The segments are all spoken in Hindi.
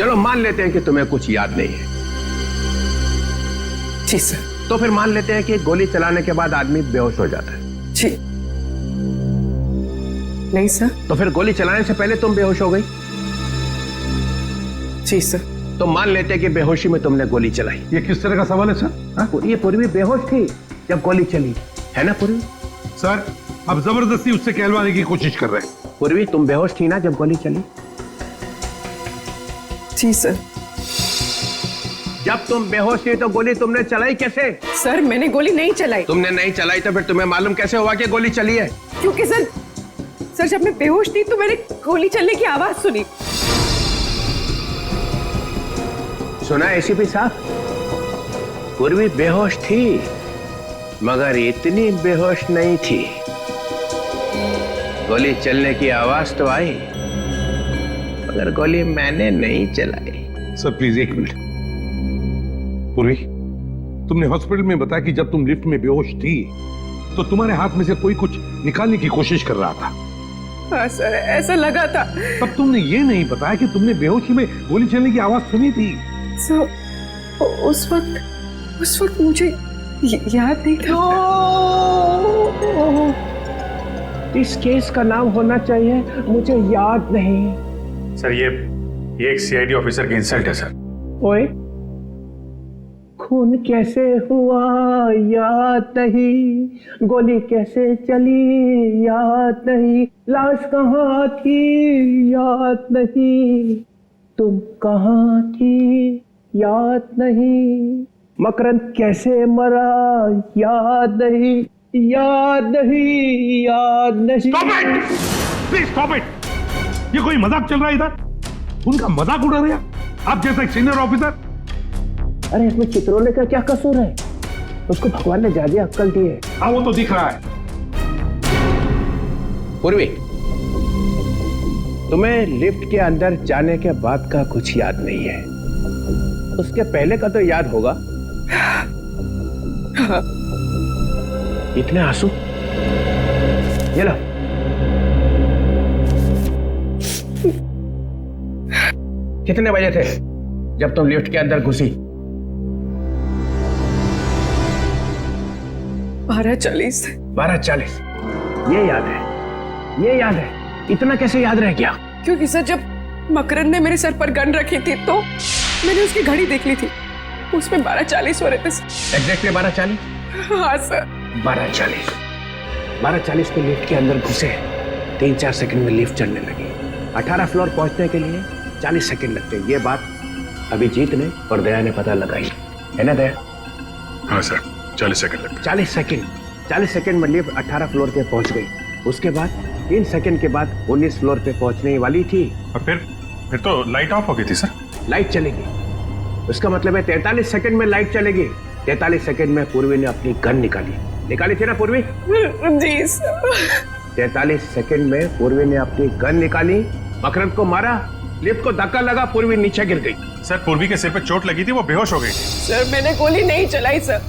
चलो मान लेते हैं कि तुम्हें कुछ याद नहीं है। जी सर। तो फिर मान लेते हैं कि गोली चलाने के बाद आदमी बेहोश हो जाता है। जी नहीं सर। तो फिर गोली चलाने से पहले तुम बेहोश हो गई। जी सर। तो मान लेते हैं कि बेहोशी में तुमने गोली चलाई। ये किस तरह का सवाल है सर? ये पूर्वी बेहोश थी जब गोली चली, है ना पूर्वी? सर आप जबरदस्ती उससे कहलवाने की कोशिश कर रहे हैं। पूर्वी तुम बेहोश थी ना जब गोली चली? जी सर। जब तुम बेहोश थी तो गोली तुमने चलाई कैसे? सर मैंने गोली नहीं चलाई। तुमने नहीं चलाई तो फिर तुम्हें मालूम कैसे हुआ कि गोली चली है? क्योंकि सर जब मैं बेहोश थी तो मैंने गोली चलने की आवाज सुनी। सुना एसीपी साहब? पूर्वी बेहोश थी मगर इतनी बेहोश नहीं थी। गोली चलने की आवाज तो आई मगर गोली मैंने नहीं चलाई। सर प्लीज एक मिनट। पूर्वी, तुमने हॉस्पिटल में बताया कि जब तुम लिफ्ट में बेहोश थी तो तुम्हारे हाथ में से कोई कुछ निकालने की कोशिश कर रहा था। हाँ सर ऐसा लगा था। तब तुमने ये नहीं बताया कि तुमने बेहोशी में गोली चलने की आवाज सुनी थी। सर उस वक्त मुझे याद नहीं था। इस केस का नाम होना चाहिए मुझे याद नहीं। सर ये एक सीआईडी ऑफिसर की इंसल्ट है सर। ओए खून कैसे हुआ याद नहीं, गोली कैसे चली याद नहीं, लाश कहाँ थी याद नहीं, तुम कहाँ थी याद नहीं, मकरंद कैसे मरा याद नहीं, याद नहीं, याद नहीं। Stop it! Please stop it! ये कोई मजाक चल रहा है इधर? उनका मजाक उड़ा रहे हैं आप जैसा एक सीनियर ऑफिसर? अरे इसमें चित्रोले का क्या कसूर है? उसको भगवान ने ज्यादा अक्ल दी है। हाँ वो तो दिख रहा है। पूर्वी, तुम्हें लिफ्ट के अंदर जाने के बाद का कुछ याद नहीं है, उसके पहले का तो याद होगा। इतने आंसू? ये लो। कितने बजे थे जब तुम लिफ्ट के अंदर घुसी? 12:40। 12:40। ये याद है, ये याद है। इतना कैसे याद रह गया? क्योंकि सर जब मकरंद ने मेरे सर पर गन रखी थी तो मैंने उसकी घड़ी देख ली थी, उसमें 12:40 हो रहे थे। एग्जैक्टली 12:40? हाँ सर। 12:40 पे लिफ्ट के अंदर घुसे, 3-4 सेकंड में लिफ्ट चलने लगी। 18 फ्लोर पहुंचने के लिए 40 सेकंड लगते। ये बात अभिजीत ने और दया ने पता लगाई, है ना दया? हाँ सर 40 सेकंड लगते। 40 सेकंड में लिफ्ट 18 फ्लोर पे पहुंच गई। उसके बाद 3 सेकंड के बाद 19 फ्लोर पे पहुंचने वाली थी। और फिर तो लाइट ऑफ हो गई थी सर। लाइट चलेगी, उसका मतलब है 43 सेकंड में लाइट चलेगी। 43 सेकंड में पूर्वी ने अपनी गन निकाली थी ना पूर्वी? जी सर। 43 सेकंड में पूर्वी ने अपनी गन निकाली, मकरंद को मारा, लिफ्ट को धक्का लगा, पूर्वी नीचे गिर गई। सर पूर्वी के सिर पे चोट लगी थी, वो बेहोश हो गई थी। सर मैंने गोली नहीं चलाई सर,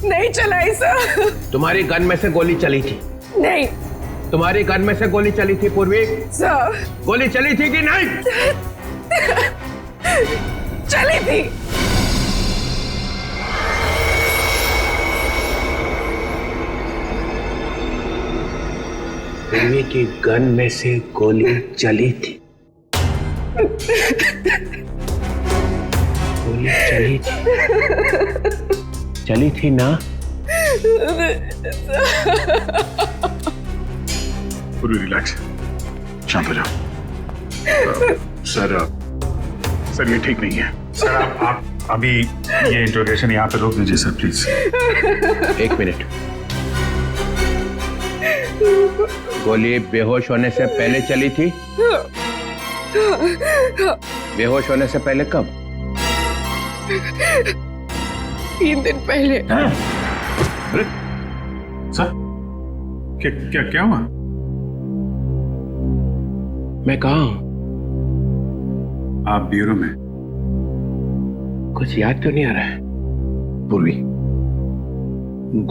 नहीं चलाई सर। तुम्हारी गन में से गोली चली थी? नहीं। तुम्हारी गन में से गोली चली थी पूर्वी? सर गोली चली थी कि नहीं? चली थी। पूर्वी की गन में से गोली चली थी। गोली चली थी ना? पूर्वी रिलैक्स, शांत हो जाओ। सर ये ठीक नहीं है। सर आप अभी ये इंट्रोगेशन यहाँ पे रोक दीजिए सर प्लीज। 1 मिनट। गोली बेहोश होने से पहले चली थी? बेहोश होने से पहले कब? 3 दिन पहले। अरे सर क्या हुआ? मैं कहाँ हूँ? आप ब्यूरो में। कुछ याद क्यों नहीं आ रहा है? पूर्वी,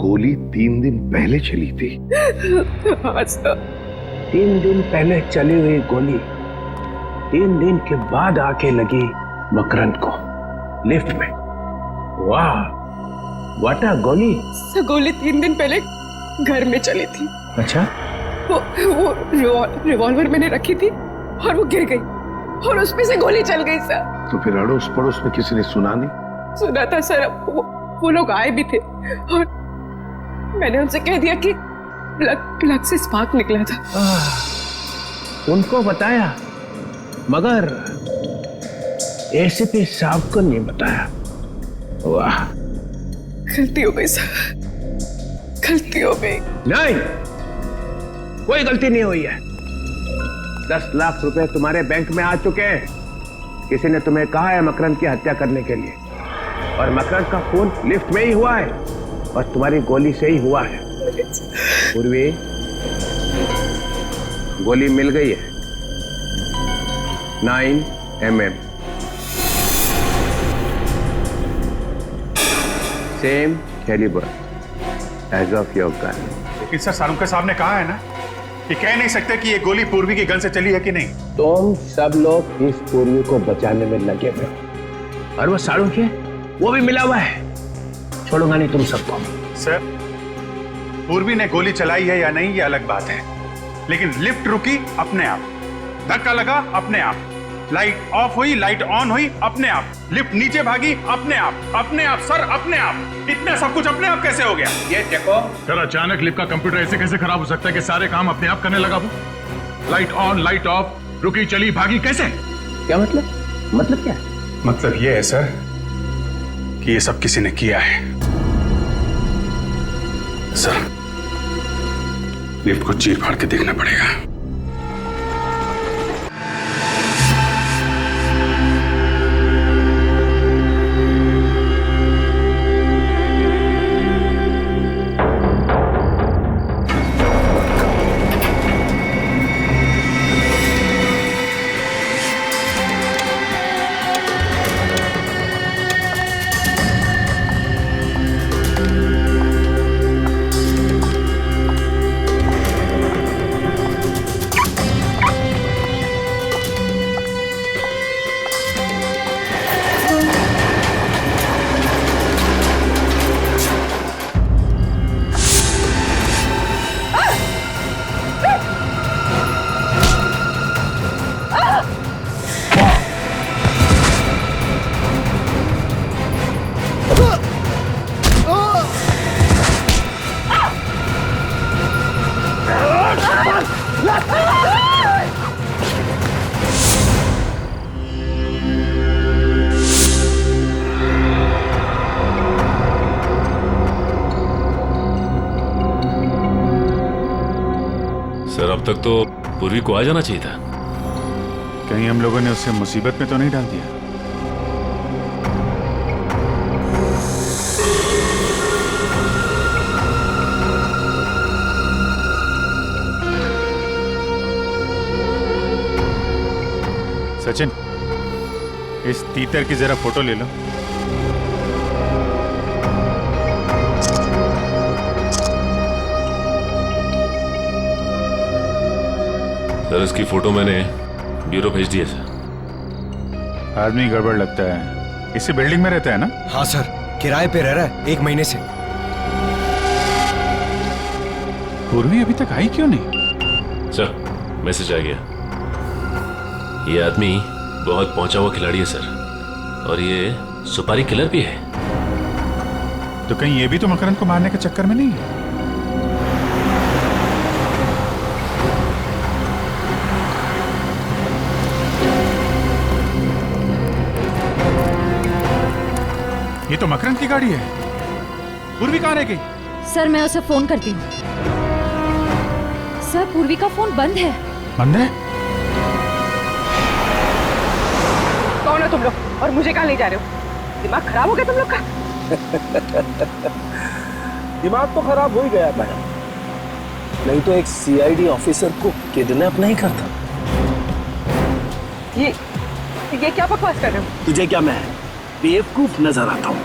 गोली 3 दिन पहले चली थी। हाँ सर। 3 दिन पहले चली हुई गोली 3 दिन के बाद आके लगी मकरंद को लिफ्ट में। वाह, व्हाट अ गोली। सर गोली 3 दिन पहले घर में चली थी। अच्छा, वो रिवॉल्वर मैंने रखी थी और वो गिर गई और उसमें से गोली चल गई सर। तो फिर अड़ोस पड़ोस में किसी ने सुना नहीं? सुना था सर, वो लोग आए भी थे और मैंने उनसे कह दिया कि प्लग से स्पार्क निकला था। उनको बताया मगर एसीपी साहब को नहीं बताया। वाह, गलती हो गई सर, गलती हो गई। नहीं, कोई गलती नहीं हुई है। 10 लाख रुपए तुम्हारे बैंक में आ चुके हैं। किसी ने तुम्हें कहा है मकरंद की हत्या करने के लिए, और मकरंद का खून लिफ्ट में ही हुआ है और तुम्हारी गोली से ही हुआ है। पूर्वी, गोली मिल गई है, 9 mm, same calibre as of your gun. लेकिन सर सालुंके साहब ने कहा है ना कि कह नहीं सकते कि ये गोली पूर्वी की गन से चली है कि नहीं। तुम सब लोग इस पूर्वी को बचाने में लगे हुए हो और वो सालुंके वो भी मिला हुआ है। छोड़ूंगा नहीं तुम सबको। सर, पूर्वी ने गोली चलाई है या नहीं ये अलग बात है, लेकिन लिफ्ट रुकी अपने आप, धक्का लगा अपने आप, लाइट ऑफ हुई लाइट ऑन हुई अपने आप, लिफ्ट नीचे भागी अपने आप सर अपने आप। इतना सब कुछ अपने आप कैसे हो गया? ये देखो सर, अचानक लिफ्ट का कंप्यूटर ऐसे कैसे खराब हो सकता है कि सारे काम अपने आप करने लगा? वो लाइट ऑन लाइट ऑफ, रुकी चली भागी, कैसे? क्या मतलब क्या है? मतलब ये है सर कि ये सब किसी ने किया है। सर, लिफ्ट को चीर फाड़ के देखना पड़ेगा। सर, अब तक तो पूर्वी को आ जाना चाहिए था। कहीं हम लोगों ने उसे मुसीबत में तो नहीं डाल दिया? सचिन, इस तीतर की जरा फोटो ले लो। सर, इसकी फोटो मैंने ब्यूरो भेज दी है सर। आदमी गड़बड़ लगता है। इसी बिल्डिंग में रहता है ना? हाँ सर, किराए पे रह रहा है 1 महीने से। पूर्वी अभी तक आई क्यों नहीं? सर, मैसेज आ गया। ये आदमी बहुत पहुंचा हुआ खिलाड़ी है सर, और ये सुपारी किलर भी है। तो कहीं ये भी तो मकरंद को मारने के चक्कर में नहीं है? ये तो मकरंद की गाड़ी है। पूर्वी कहाँ रह गई? सर, मैं उसे फोन करती हूँ। सर, पूर्वी का फोन बंद है। बंद है? कौन हो तुम लोग और मुझे कहाँ ले जा रहे हो? दिमाग खराब हो गया तुम लोग का? दिमाग तो खराब हो ही गया था, नहीं तो एक सीआईडी ऑफिसर को किडनैप नहीं करता। ये क्या बकवास कर रहे हो? तुझे क्या मैं बेवकूफ नजर आता हूँ?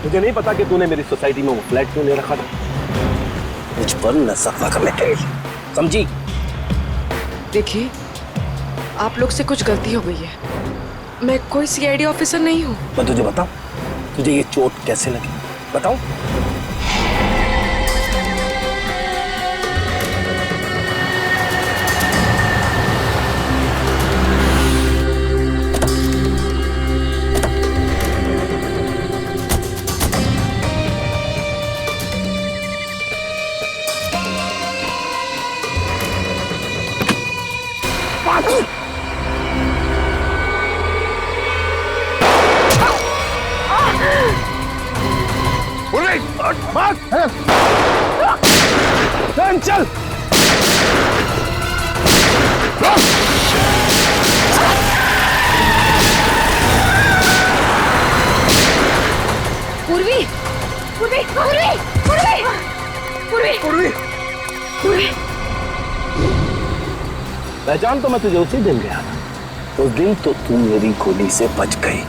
मुझे नहीं पता कि तूने मेरी सोसाइटी में वो फ्लैट क्यों ले रखा था। मुझ पर नजर रखने के लिए, समझी? देखिए, आप लोग से कुछ गलती हो गई है। मैं कोई सीआईडी ऑफिसर नहीं हूँ। मैं तुझे बताऊं, तुझे ये चोट कैसे लगी बताऊं? चल पूर्वी पूर्वी पूर्वी पूर्वी पूर्वी पूर्वी, पहचान तो मैं तुझे उसी दिन गया था। उस दिन तो तू मेरी गोली से बच गई,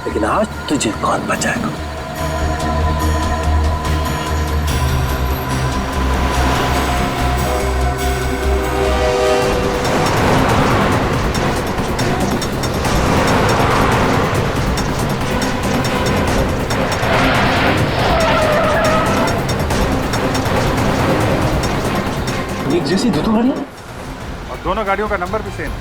लेकिन आज तुझे कौन बचाएगा? एक जैसी दो गाड़ियां और दोनों गाड़ियों का नंबर भी सेम है।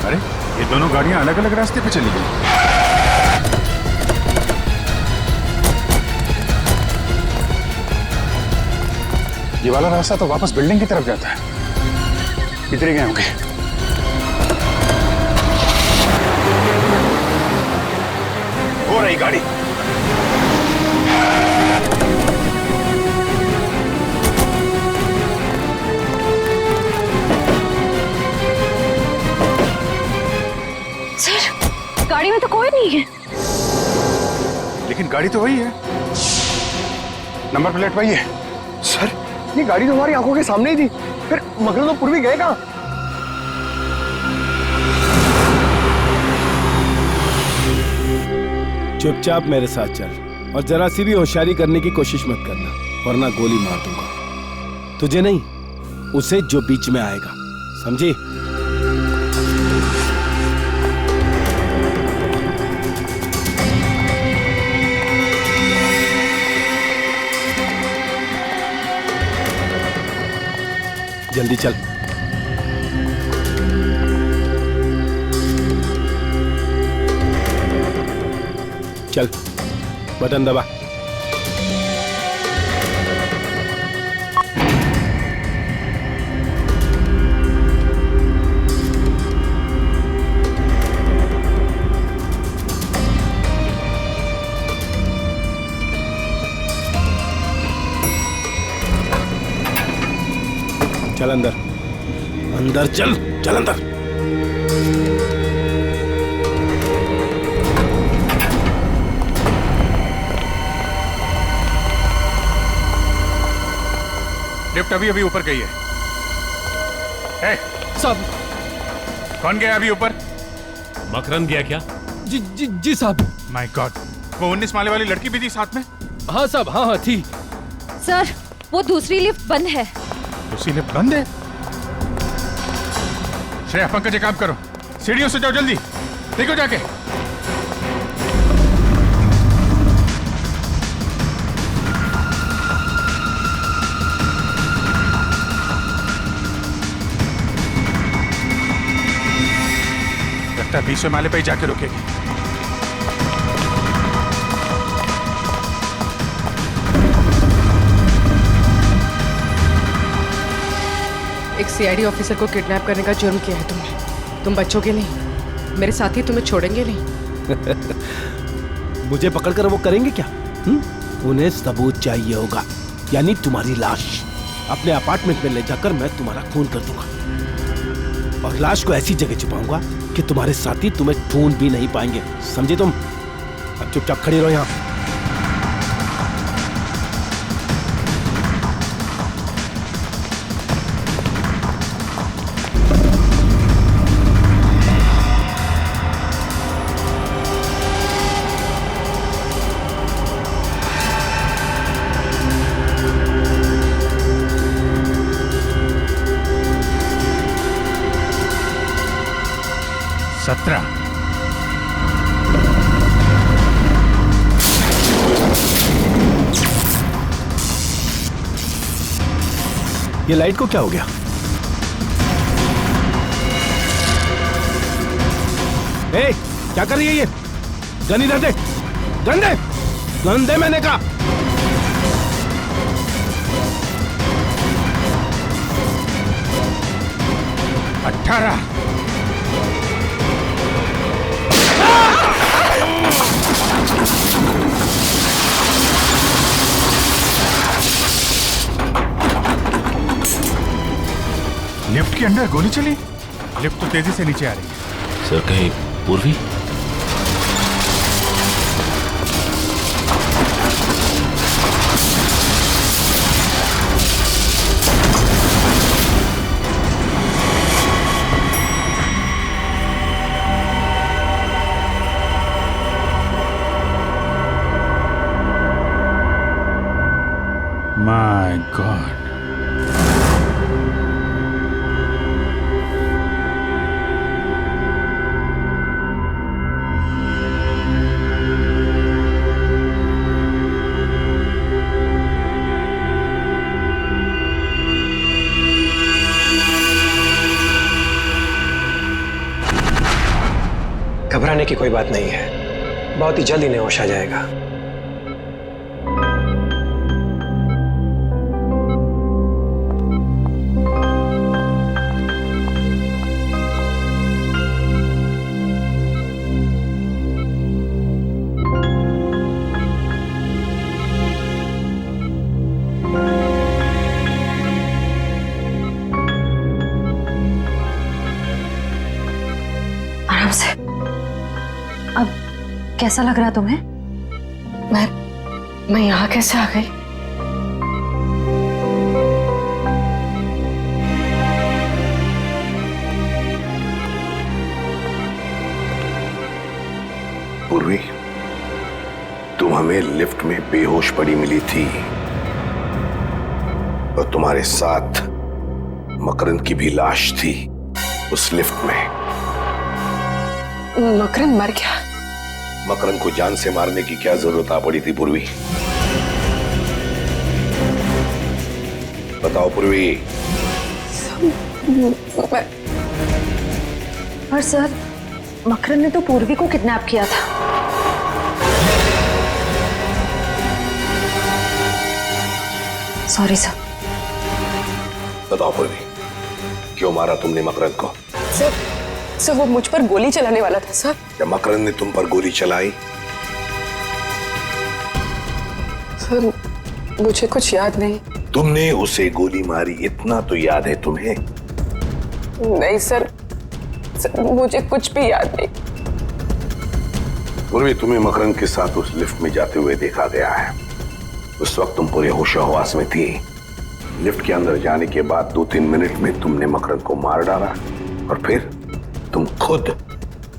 अरे ये दोनों गाड़ियां अलग अलग रास्ते पे चली गई। ये वाला रास्ता तो वापस बिल्डिंग की तरफ जाता है। इधर ही गए होंगे। हो रही गाड़ी। सर गाड़ी में तो कोई नहीं है। लेकिन गाड़ी तो वही है, नंबर प्लेट वही है। सर ये गाड़ी तो हमारी आंखों के सामने ही थी, फिर मकरंद और पूर्वी गए कहाँ? चुपचाप मेरे साथ चल और जरा सी भी होशियारी करने की कोशिश मत करना, वरना गोली मार दूंगा। तुझे नहीं, उसे जो बीच में आएगा, समझी? जल्दी चल। चल बटन दबा। चल अंदर, अंदर चल, चल अंदर। लिफ्ट अभी अभी ऊपर गई है। साहब कौन गया अभी ऊपर? मकरंद गया क्या? जी साहब। माय गॉड, वो 19 माले वाली लड़की भी थी साथ में? हाँ साहब, हाँ थी। सर वो दूसरी लिफ्ट बंद है। दूसरी लिफ्ट बंद है? श्रेया, पंकज, एक काम करो, सीढ़ियों से जाओ, जल्दी देखो जाके। लगता है 20वें माले पे ही जाके रुकेगी। एक सीआईडी ऑफिसर को किडनैप करने का जुर्म किया है तुमने। तुम बच्चोगे नहीं, मेरे साथी तुम्हें छोड़ेंगे नहीं। मुझे पकड़कर वो करेंगे क्या? उन्हें सबूत चाहिए होगा, यानी तुम्हारी लाश। अपने अपार्टमेंट में ले जाकर मैं तुम्हारा खून कर दूंगा और लाश को ऐसी जगह छुपाऊंगा कि तुम्हारे साथी तुम्हें ढूंढ भी नहीं पाएंगे, समझे तुम? अब चुपचाप खड़ी रहो यहां। मित्रा। ये लाइट को क्या हो गया? ए, क्या कर रही है ये? गन इधर दे, गन दे, गन दे मैंने कहा। अठारह। लिफ्ट के अंदर गोली चली। लिफ्ट तो तेजी से नीचे आ रही है। सर कहीं पूर्वी? My God. घबराने की कोई बात नहीं है, बहुत ही जल्द इन्हें होश आ जाएगा। आराम से। अब कैसा लग रहा तुम्हें? मैं यहाँ कैसे आ गई? पूर्वी, तुम हमें लिफ्ट में बेहोश पड़ी मिली थी और तुम्हारे साथ मकरंद की भी लाश थी उस लिफ्ट में। मकरंद मर गया? मकरंद को जान से मारने की क्या जरूरत आ पड़ी थी पूर्वी? बताओ पूर्वी। पर सर, मकरंद ने तो पूर्वी को किडनैप किया था। Sorry sir. बताओ पूर्वी, क्यों मारा तुमने मकरंद को? सर वो मुझ पर गोली चलाने वाला था सर। क्या मकरंद ने तुम पर गोली चलाई? सर मुझे कुछ याद नहीं। तुमने उसे गोली मारी इतना तो याद है तुम्हें? नहीं सर, मुझे कुछ भी याद नहीं। पूर्वी, तुम्हें मकरंद के साथ उस लिफ्ट में जाते हुए देखा गया है। उस वक्त तुम पूरे होशो-हवास में थी। लिफ्ट के अंदर जाने के बाद 2-3 मिनट में तुमने मकरंद को मार डाला और फिर तुम खुद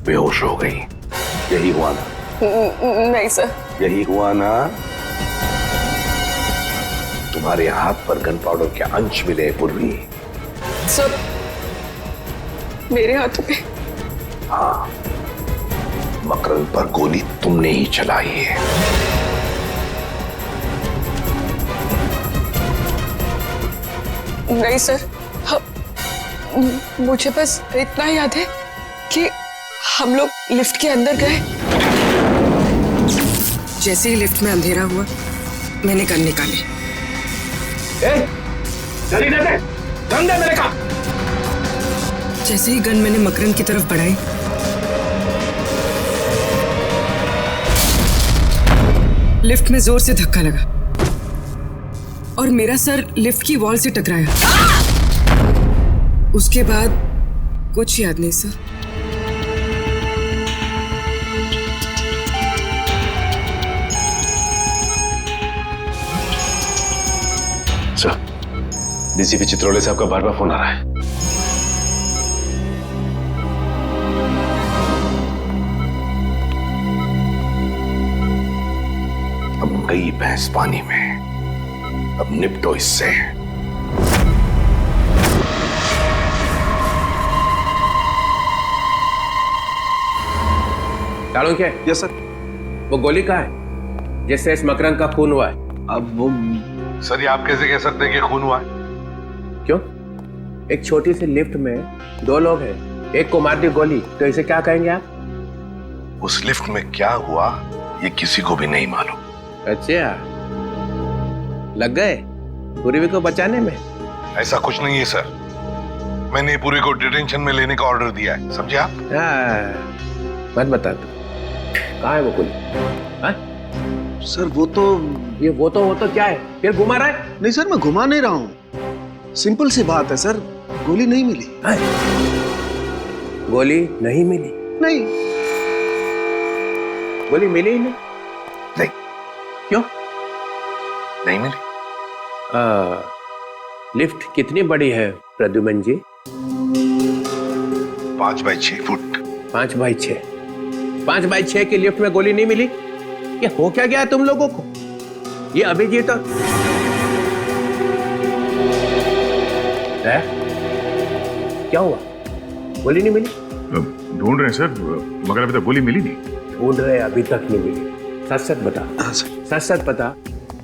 बेहोश हो गई। यही हुआ ना? नहीं सर। यही हुआ ना? तुम्हारे हाथ पर गन पाउडर के अंश मिले पूर्वी। सर मेरे हाथों पे? हाँ, मकरंद पर गोली तुमने ही चलाई है। नहीं सर, मुझे बस इतना याद है कि हम लोग लिफ्ट के अंदर गए। जैसे ही लिफ्ट में अंधेरा हुआ, मैंने गन निकाली। जल्दी दे दे, गन दे मेरे का। जैसे ही गन मैंने मकरंद की तरफ बढ़ाई, लिफ्ट में जोर से धक्का लगा और मेरा सर लिफ्ट की वॉल से टकराया। उसके बाद कुछ याद नहीं सर। सर, डीसीपी चित्रोले साहब का बार बार फोन आ रहा है। अब गई भैंस पानी में, अब निपटो इससे। Chanakya, yes sir. वो गोली कहाँ है जिससे इस मकरंद का खून हुआ है? अब वो सर ये आप कैसे कह सकते हैं कि खून हुआ है? क्यों? एक छोटी सी लिफ्ट में 2 लोग हैं, एक को मार दी गोली, तो इसे क्या कहेंगे आप? उस लिफ्ट में क्या हुआ ये किसी को भी नहीं मालूम। अच्छा, लग गए पूर्वी को बचाने में? ऐसा कुछ नहीं है सर, मैंने पूरी को डिटेंशन में लेने का ऑर्डर दिया है, समझे आप? मत बता तू, कहाँ है वो गोली? हाँ? सर वो तो क्या है? फिर घुमा रहा है? नहीं सर, मैं घुमा नहीं रहा हूँ, सिंपल सी बात है सर, गोली नहीं मिली। गोली नहीं मिली? नहीं। गोली मिली ही नहीं? नहीं। क्यों नहीं मिली? लिफ्ट कितनी बड़ी है प्रद्युमन जी? 5 बाई 6 फुट। 5 बाई 6? 5 बाई 6 की लिफ्ट में गोली नहीं मिली? ये हो क्या गया तुम लोगों को? ये अभिजीत है? क्या हुआ? गोली नहीं मिली? ढूंढ रहे हैं सर, मगर अभी तक गोली मिली नहीं। ढूंढ रहे, अभी तक नहीं मिली। सच सच बता। हाँ सर। सच बता,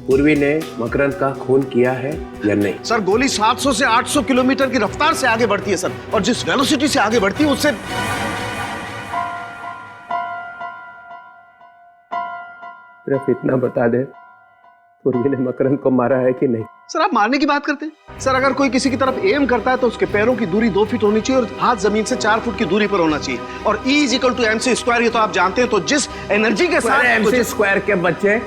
पूर्वी ने मकरंद का खून किया है या नहीं? सर गोली 700 से 800 किलोमीटर की रफ्तार से आगे बढ़ती है सर, और जिस वेलोसिटी से आगे बढ़ती है उससे। सिर्फ इतना बता दे, पूर्वी ने मकरंद को मारा है कि नहीं? सर आप मारने की बात करते हैं? सर अगर कोई किसी की तरफ एम करता है तो उसके पैरों की दूरी 2 फीट होनी चाहिए और हाथ जमीन से 4 फुट की दूरी पर होना चाहिए, और E = mc², ये तो आप जानते हैं। तो जिस एनर्जी के साथ mc² के बच्चे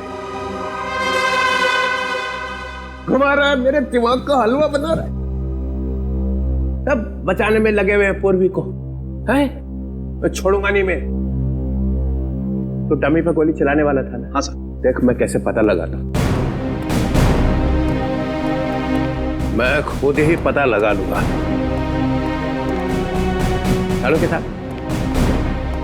घुमा रहा है, मेरे दिमाग का हलवा बना रहा है, तब बचाने में लगे हुए हैं पूर्वी को, है? तो छोड़ूंगा नहीं मैं। तो डमी पे गोली चलाने वाला था ना? हाँ सर। देख मैं कैसे पता लगाता, मैं खुद ही पता लगा लूंगा। चालू के साथ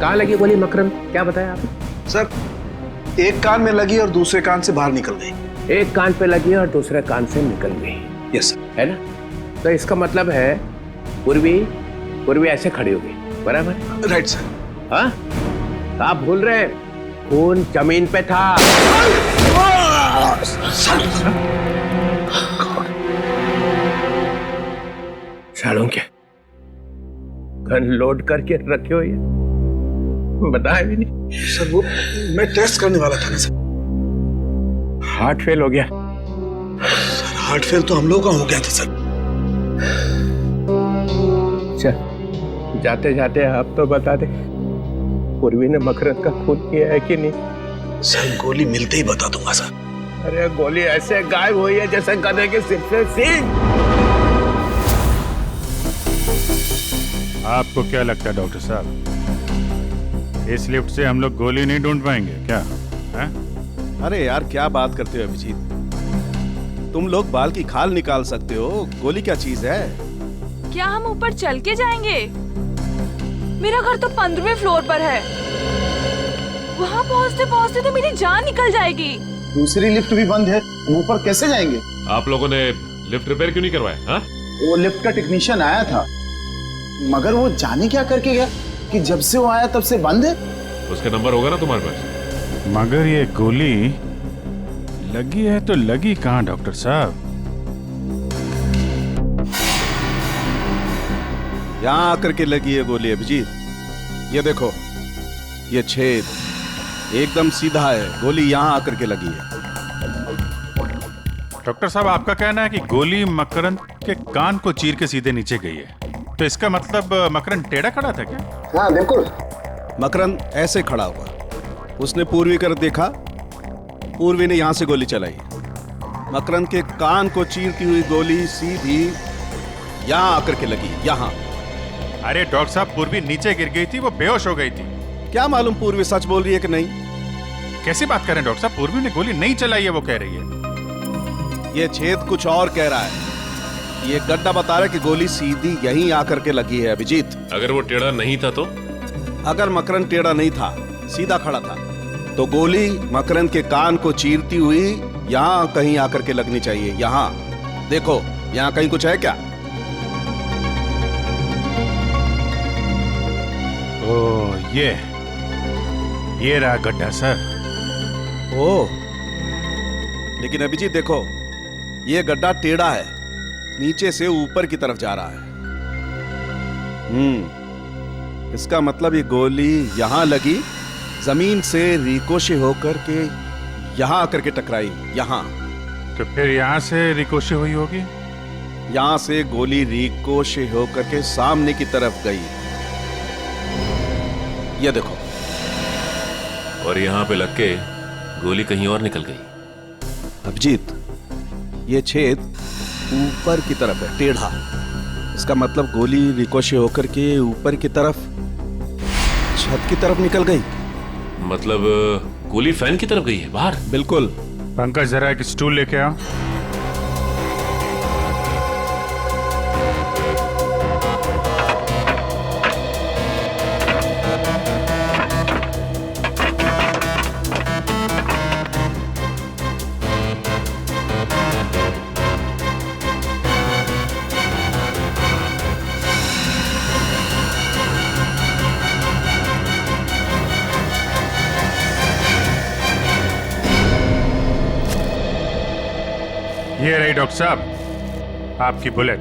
कहाँ लगी गोली मकरंद, क्या बताया आपने? सर एक कान में लगी और दूसरे कान से बाहर निकल गई। एक कान पे लगी और दूसरे कान से निकल गई। Yes sir. है ना? तो इसका मतलब है पूर्वी ऐसे खड़ी होगी, बराबर? Right sir. हाँ? आप भूल रहे, खून जमीन पे था। सालों के गन लोड करके रखे हो, ये बताया भी नहीं। सर वो मैं टेस्ट करने वाला था ना सर। हार्ट फेल हो गया। सर हार्ट फेल तो हम लोगों का हो गया था सर। चल जाते जाते आप तो बता दे, पूर्वी ने मकरंद का खून किया है कि नहीं? सर गोली मिलते ही बता दूंगा सर। अरे गोली ऐसे गायब हुई है जैसे गधे के सिर से सींग। आपको क्या लगता है डॉक्टर साहब, इस लिफ्ट से हम लोग गोली नहीं ढूंढ पाएंगे क्या? है? अरे यार क्या बात करते हो अभिजीत, तुम लोग बाल की खाल निकाल सकते हो, गोली क्या चीज है? क्या हम ऊपर चल के जाएंगे? मेरा घर तो 15वें फ्लोर पर है, वहाँ पहुँचते पहुँचते तो मेरी जान निकल जाएगी। दूसरी लिफ्ट भी बंद है, हम ऊपर कैसे जाएंगे? आप लोगों ने लिफ्ट रिपेयर क्यों नहीं करवाया? हाँ? वो लिफ्ट का टेक्नीशियन आया था, मगर वो जाने क्या करके गया कि जब से वो आया तब से बंद है। उसका नंबर होगा ना तुम्हारे पास? मगर ये गोली लगी है तो लगी कहाँ डॉक्टर साहब? यहाँ आकर के लगी है गोली अभिजीत। ये देखो, ये छेद एकदम सीधा है, गोली यहाँ आकर के लगी है। डॉक्टर साहब आपका कहना है कि गोली मकरंद के कान को चीर के सीधे नीचे गई है, तो इसका मतलब मकरंद टेढ़ा खड़ा था क्या? हाँ बिल्कुल। मकरंद ऐसे खड़ा हुआ, उसने पूर्वी कर देखा, पूर्वी ने यहां से गोली चलाई, मकरंद के कान को चीरती हुई गोली सीधी यहां आकर के लगी, यहां। अरे डॉक्टर साहब, पूर्वी नीचे गिर गई थी, वो बेहोश हो गई थी। क्या मालूम पूर्वी सच बोल रही है कि नहीं। कैसी बात कर रहे हैं डॉक्टर साहब, पूर्वी ने गोली नहीं चलाई है वो कह रही है। ये छेद कुछ और कह रहा है, ये गड्ढा बता रहा है कि गोली सीधी यहीं आकर के लगी है अभिजीत। अगर वो टेढ़ा नहीं था तो? अगर मकरंद टेढ़ा नहीं था, सीधा खड़ा था, तो गोली मकरंद के कान को चीरती हुई यहां कहीं आकर के लगनी चाहिए। यहां देखो, यहां कहीं कुछ है क्या? ओ ये रहा गड्ढा सर। ओ, लेकिन अभिजीत देखो, ये गड्ढा टेढ़ा है, नीचे से ऊपर की तरफ जा रहा है। इसका मतलब ये गोली यहां लगी, जमीन से रिकोशे होकर के यहां आकर के टकराई, यहां। तो फिर यहां से रिकोशे हुई होगी? यहां से गोली रिकोशे होकर के सामने की तरफ गई, ये देखो। और यहाँ पे लग के गोली कहीं और निकल गई। अभिजीत, ये छेद ऊपर की तरफ है, टेढ़ा। इसका मतलब गोली रिकोशे होकर के ऊपर की तरफ, छत की तरफ निकल गई। मतलब गोली फैन की तरफ गई है बाहर? बिल्कुल। पंकज जरा एक स्टूल लेके आओ। ये रही डॉक्टर साहब आपकी बुलेट।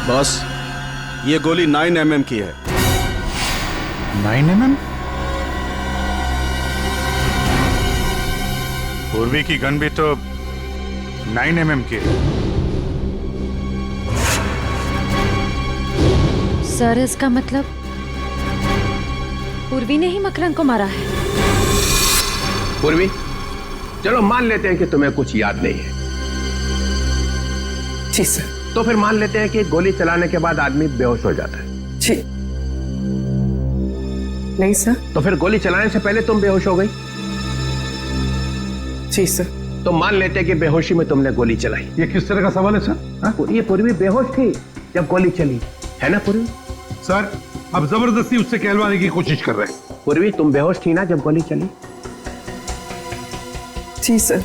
बॉस, ये गोली 9 mm की है। 9 mm? पूर्वी की गन भी तो 9 mm की है। सर, इसका मतलब पूर्वी ने ही मकरंद को मारा है। पूर्वी, चलो मान लेते हैं कि तुम्हें कुछ याद नहीं है। जी सर। तो फिर मान लेते हैं कि गोली चलाने के बाद आदमी बेहोश हो जाता है। जी नहीं सर। तो फिर गोली चलाने से पहले तुम बेहोश हो गई? जी सर। तो मान लेते हैं कि बेहोशी में तुमने गोली चलाई। ये किस तरह का सवाल है सर? ये पूर्वी बेहोश थी जब गोली चली, है ना पूर्वी? सर, अब जबरदस्ती उससे कहलवाने की कोशिश कर रहे हैं। पूर्वी, तुम बेहोश थी ना जब गोली चली? जी सर।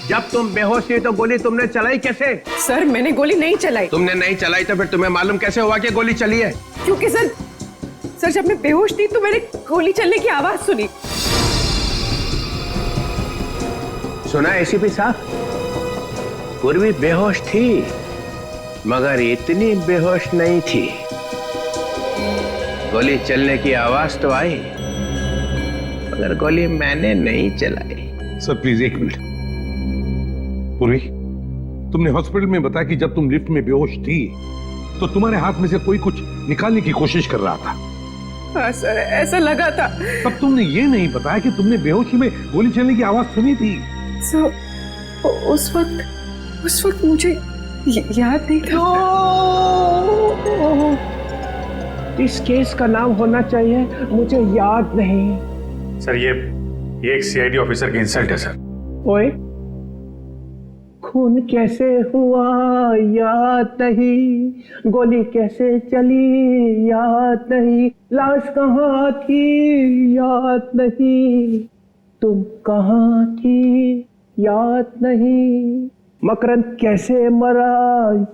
जब तुम बेहोश थी तो गोली तुमने चलाई कैसे? सर, मैंने गोली नहीं चलाई। तुमने नहीं चलाई तो फिर तुम्हें मालूम कैसे हुआ कि गोली चली है? क्योंकि सर जब मैं बेहोश थी तो मैंने गोली चलने की आवाज सुनी। सुना एसीपी साहब? पूर्वी बेहोश थी मगर इतनी बेहोश नहीं थी। गोली चलने की आवाज तो आई मगर गोली मैंने नहीं चलाई। सर प्लीज एक मिनट। पूर्वी, तुमने हॉस्पिटल में बताया कि जब तुम लिफ्ट में बेहोश थी तो तुम्हारे हाथ में से कोई कुछ निकालने की कोशिश कर रहा था। हाँ सर, ऐसा लगा था। तब तुमने ये नहीं बताया कि तुमने बेहोशी में गोली चलने की आवाज सुनी थी। सर, उस वक्त मुझे याद नहीं था। इस केस का नाम होना चाहिए मुझे याद नहीं। सर ये एक सीआईडी ऑफिसर की इंसल्ट है सर। ओए, खून कैसे हुआ याद नहीं, गोली कैसे चली याद नहीं, लाश कहाँ थी याद नहीं, तुम कहाँ थी याद नहीं, मकरंद कैसे मरा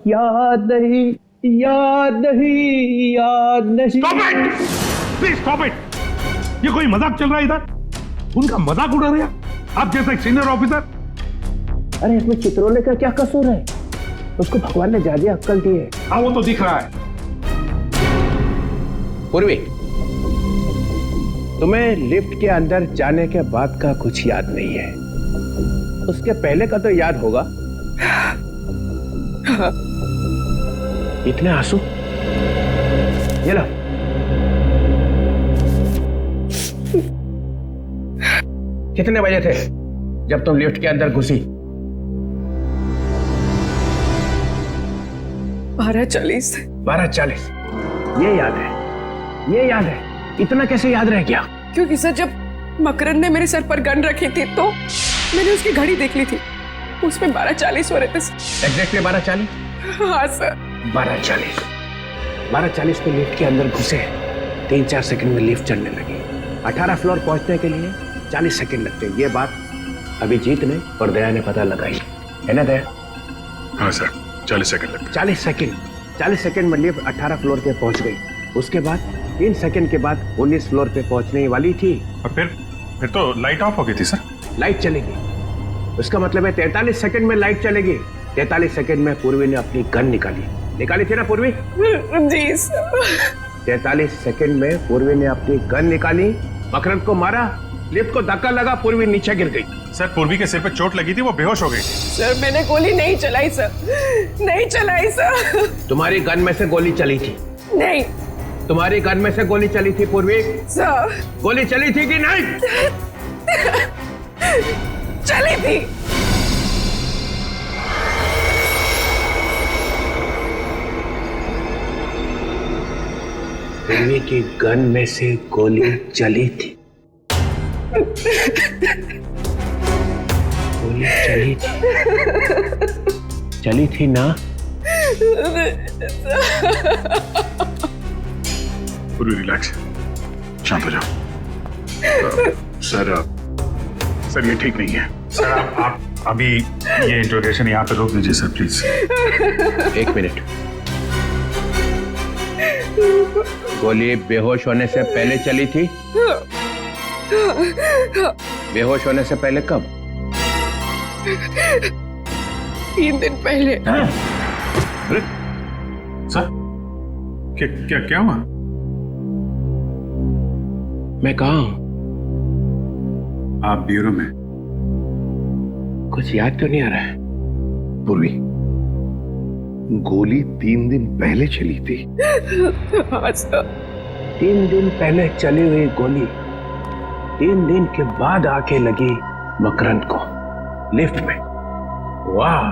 याद नहीं, याद नहीं, याद नहीं। Stop it! Please stop it! ये कोई मजाक चल रहा है इधर? उनका मजाक उड़ा रहे हैं आप जैसा एक सीनियर ऑफिसर। अरे इसमें चित्रोले का क्या कसूर है? उसको भगवान ने ज्यादा अक्ल दी है। हाँ वो तो दिख रहा है। पूर्वी, तुम्हें लिफ्ट के अंदर जाने के बाद का कुछ याद नहीं है, उसके पहले का तो याद होगा। इतने आंसू? ये लो। कितने बजे थे जब तुम लिफ्ट के अंदर घुसी? 12:40। 12:40? ये याद है, ये याद है। इतना कैसे याद रह गया? क्योंकि सर जब मकरंद ने मेरे सर पर गन रखी थी तो मैंने उसकी घड़ी देख ली थी, उसमें 12:40 हो रहे थे। एग्जैक्टली 12:40? हाँ सर। 12:40 पे लिफ्ट के अंदर घुसे, 3-4 सेकंड में लिफ्ट चलने लगी। 18 फ्लोर पहुंचने के लिए 40 सेकंड लगते। ये बात अभिजीत ने और दया ने पता लगाई है ना दया? हाँ सर, 40 सेकंड लगते। 40 सेकंड में लिफ्ट 18 फ्लोर पे पहुंच गई। उसके बाद 3 सेकंड के बाद 19 फ्लोर पे पहुंचने वाली थी। और फिर तो लाइट ऑफ हो गई थी सर। लाइट चलेगी, उसका मतलब है 43 सेकंड में लाइट चलेगी। 43 सेकंड में पूर्वी ने अपनी गन निकाली थी ना पूर्वी? जी सर। 43 सेकंड में पूर्वी ने अपनी गन निकाली, मकरन को मारा, लिफ्ट को धक्का लगा, पूर्वी नीचे गिर गई। सर पूर्वी के सिर पे चोट लगी थी, वो बेहोश हो गई थी। सर मैंने गोली नहीं चलाई सर, नहीं चलाई सर। तुम्हारी गन में से गोली चली थी? नहीं। तुम्हारी गन में से गोली चली थी पूर्वी? सर गोली चली थी कि नहीं? चली थी। पूर्वी की गन में से गोली चली थी। गोली चली थी ना? पूरी रिलैक्स, शांत हो जाओ। सर ये ठीक नहीं है। सर आप अभी ये इंट्रोगेशन यहाँ पे रोक दीजिए सर प्लीज। 1 मिनट। गोली बेहोश होने से पहले चली थी? बेहोश होने से पहले कब? 3 दिन पहले। अरे सर क्या हुआ? मैं कहाँ हूं? आप ब्यूरो में। कुछ याद तो नहीं आ रहा है। पूर्वी, गोली 3 दिन पहले चली थी। 3 दिन पहले चली हुई गोली 3 दिन के बाद आके लगी मकरन को लिफ्ट में। वाह,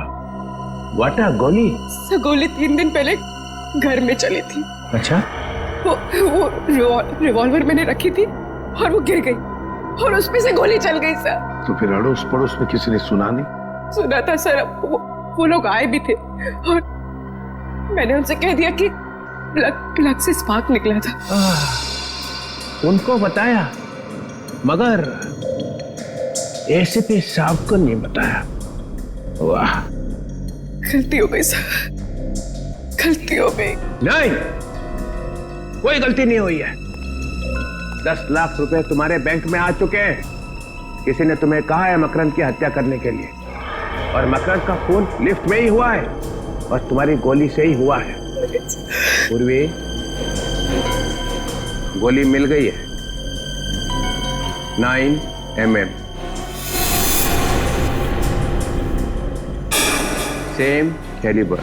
व्हाट अ गोली। सर गोली 3 दिन पहले घर में चली थी। अच्छा? वो रिवॉल्वर मैंने रखी थी और वो गिर गई और उसमें से गोली चल गई सर। तो फिर अड़ोस पड़ोस में किसी ने सुना नहीं? सुना था सर, वो लोग आए भी थे और मैंने उनसे कह दिया कि प्लग से स्पार्क निकला था। उनको बताया मगर एसीपी साहब को नहीं बताया। वाह, गलती हो गई सर, गलती हो गई। नहीं, कोई गलती नहीं हुई है। 10 लाख रुपए तुम्हारे बैंक में आ चुके हैं। किसी ने तुम्हें कहा है मकरन की हत्या करने के लिए, और मकरन का खून लिफ्ट में ही हुआ है और तुम्हारी गोली से ही हुआ है। पूर्वी, गोली मिल गई है। 9 mm, same calibre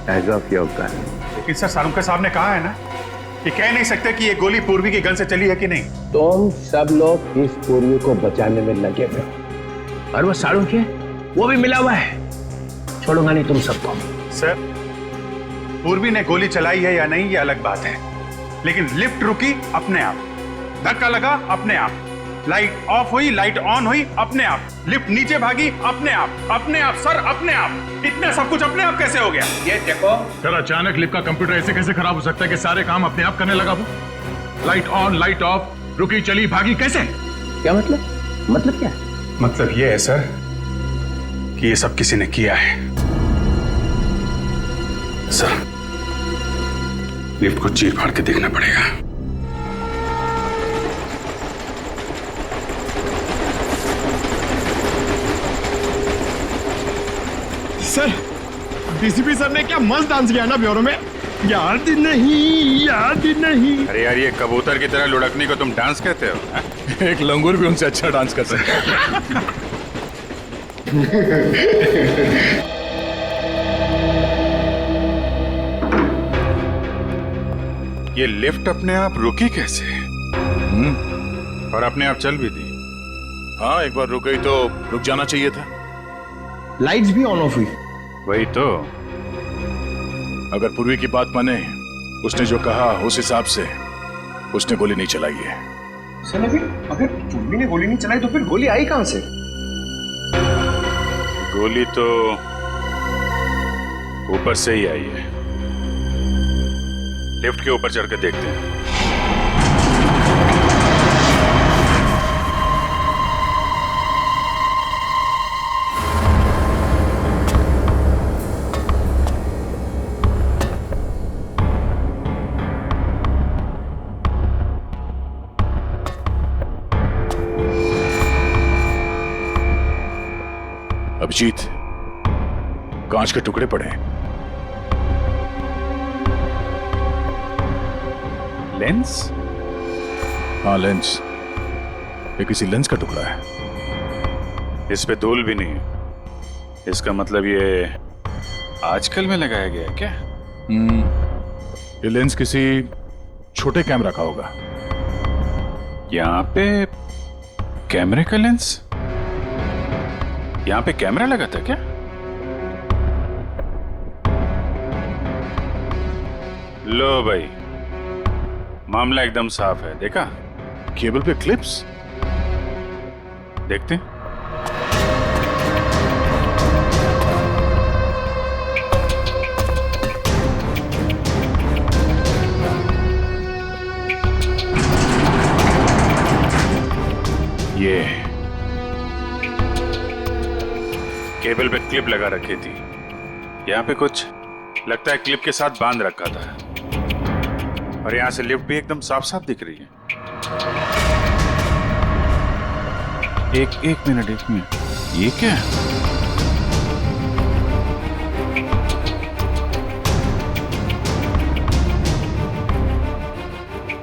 as of your gun. लेकिन सर सालुंका साहब ने कहा है ना कि कह नहीं सकते कि ये गोली पूर्वी की गन से चली है कि नहीं। तुम सब लोग इस पूर्वी को बचाने में लगे हुए हो और वो सालुंके वो भी मिला हुआ है। छोड़ूंगा नहीं तुम सबको। सर पूर्वी ने गोली चलाई है या नहीं ये अलग बात है, लेकिन लिफ्ट रुकी अपने आप, धक्का लगा अपने आप, लाइट ऑफ हुई लाइट ऑन हुई अपने आप, लिफ्ट नीचे भागी अपने आप सर अपने आप। इतना सब कुछ अपने आप कैसे हो गया? ये देखो सर, अचानक लिफ्ट का कंप्यूटर ऐसे कैसे खराब हो सकता है कि सारे काम अपने आप करने लगा वो? लाइट ऑन लाइट ऑफ, रुकी चली भागी, कैसे? क्या मतलब क्या है? मतलब ये है सर कि ये सब किसी ने किया है। सर लिफ्ट को चीर फाड़ के देखना पड़ेगा। सर डीसीपी सर ने क्या मस्त डांस किया ना ब्यूरो में। याद नहीं। अरे यार, ये कबूतर की तरह लुढ़कने को तुम डांस कहते हो? एक लंगूर भी उनसे अच्छा डांस कर सकता है। ये लिफ्ट अपने आप रुकी कैसे? और अपने आप चल भी दी। हाँ, एक बार रुक गई तो रुक जाना चाहिए था। लाइट्स भी ऑन ऑफ हुई। वही तो। अगर पूर्वी की बात माने, उसने जो कहा उस हिसाब से उसने गोली नहीं चलाई है। सर अगर पूर्वी ने गोली नहीं चलाई तो फिर गोली आई कहां से? गोली तो ऊपर से ही आई है। लिफ्ट के ऊपर चढ़कर देखते हैं। अभिजीत, कांच के टुकड़े पड़े हैं। लेंस? हाँ, लेंस। ये किसी लेंस का टुकड़ा है। इस पे धूल भी नहीं है। इसका मतलब ये आजकल में लगाया गया है क्या? ये लेंस किसी छोटे कैमरा का होगा। यहाँ पे कैमरे का लेंस? यहाँ पे कैमरा लगा था क्या? लो भाई, मामला एकदम साफ है। देखा? केबल पे क्लिप्स? देखते हैं। ये केबल पे क्लिप लगा रखी थी। यहाँ पे कुछ लगता है क्लिप के साथ बांध रखा था। और यहाँ से लिफ्ट भी एकदम साफ साफ दिख रही है। एक मिनट। ये क्या है?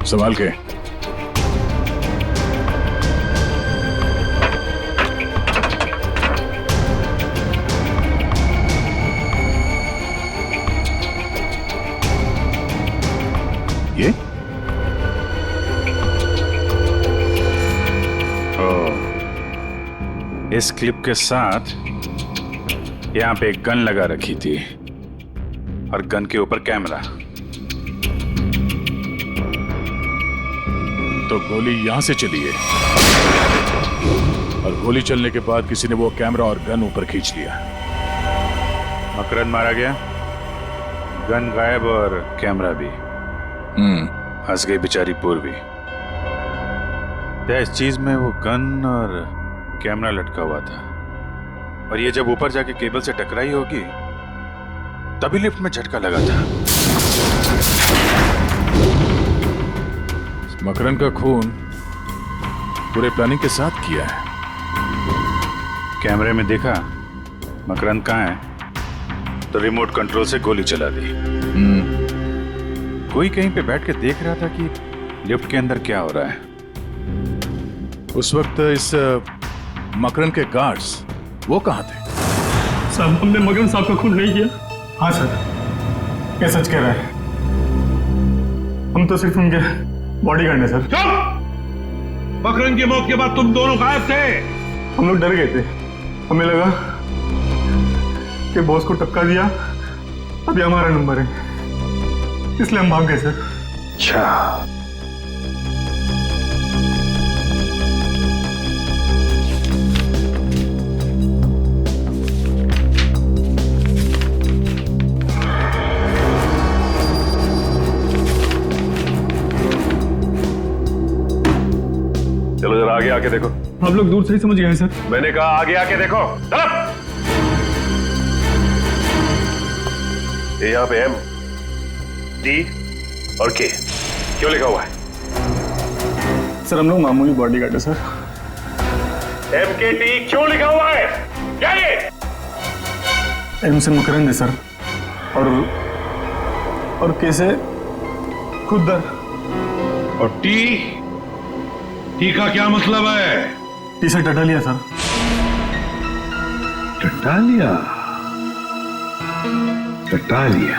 संभाल के। ये? इस क्लिप के साथ यहां पे एक गन लगा रखी थी और गन के ऊपर कैमरा। तो गोली यहां से चली है और गोली चलने के बाद किसी ने वो कैमरा और गन ऊपर खींच लिया। मकरंद मारा गया, गन गायब और कैमरा भी। हंस गई बेचारी पूर्वी। इस चीज में वो गन और कैमरा लटका हुआ था और ये जब ऊपर जाके केबल से टकराई होगी तभी लिफ्ट में झटका लगा था। मकरंद का खून पूरे प्लानिंग के साथ किया है। कैमरे में देखा मकरंद कहाँ है तो रिमोट कंट्रोल से गोली चला दी। कोई कहीं पे बैठ के देख रहा था कि लिफ्ट के अंदर क्या हो रहा है। उस वक्त इस मकरंद के गार्ड्स वो कहाँ थे? साहब, हमने मकरंद साहब का खून नहीं किया। हाँ सर, ये सच कह रहा है। हम तो सिर्फ उनके बॉडीगार्ड हैं सर। चुप! मकरंद की मौत के बाद तुम दोनों गायब थे। हम लोग डर गए थे। हमें लगा कि बॉस को टक्का दिया, अभी हमारा नंबर है, इसलिए हम भाग गए सर। अच्छा, चलो जरा आगे आके देखो। आप लोग दूर से ही समझ गए हैं सर। मैंने कहा आगे आके देखो। चलो। ये यहाँ पे एम, डी और के क्यों लिखा हुआ है? सर हम लोग मामूली बॉडीगार्ड है सर। एम के टी क्यों लिखा हुआ है? क्या ये? एम से मकरंद है सर और के से खुदर। और टी का क्या मतलब है? टी से टटालिया सर। टटालिया? टटालिया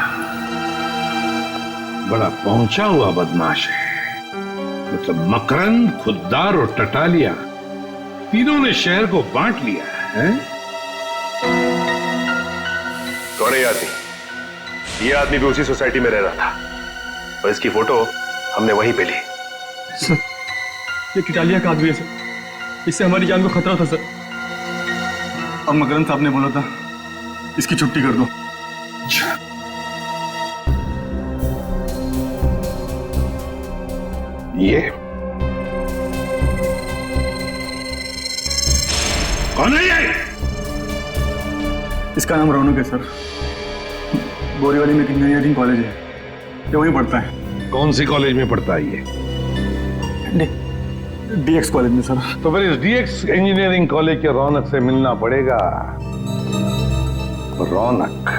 बड़ा पहुंचा हुआ बदमाश है। मतलब मकरंद, खुद्दार और टटालिया तीनों ने शहर को बांट लिया है। कौन है ये आदमी? ये आदमी भी उसी सोसाइटी में रह रहा था और इसकी फोटो हमने वहीं पे ली। सर ये किटालिया का आदमी है सर, इससे हमारी जान को खतरा था सर। और मकरंद साहब ने बोला था इसकी छुट्टी कर दो। ये कौन है ये? इसका नाम रौनक है सर। बोरीवली में एक इंजीनियरिंग कॉलेज है, ये वहीं पढ़ता है। कौन सी कॉलेज में पढ़ता है ये? डीएक्स कॉलेज में सर। तो फिर इस डीएक्स इंजीनियरिंग कॉलेज के रौनक से मिलना पड़ेगा। रौनक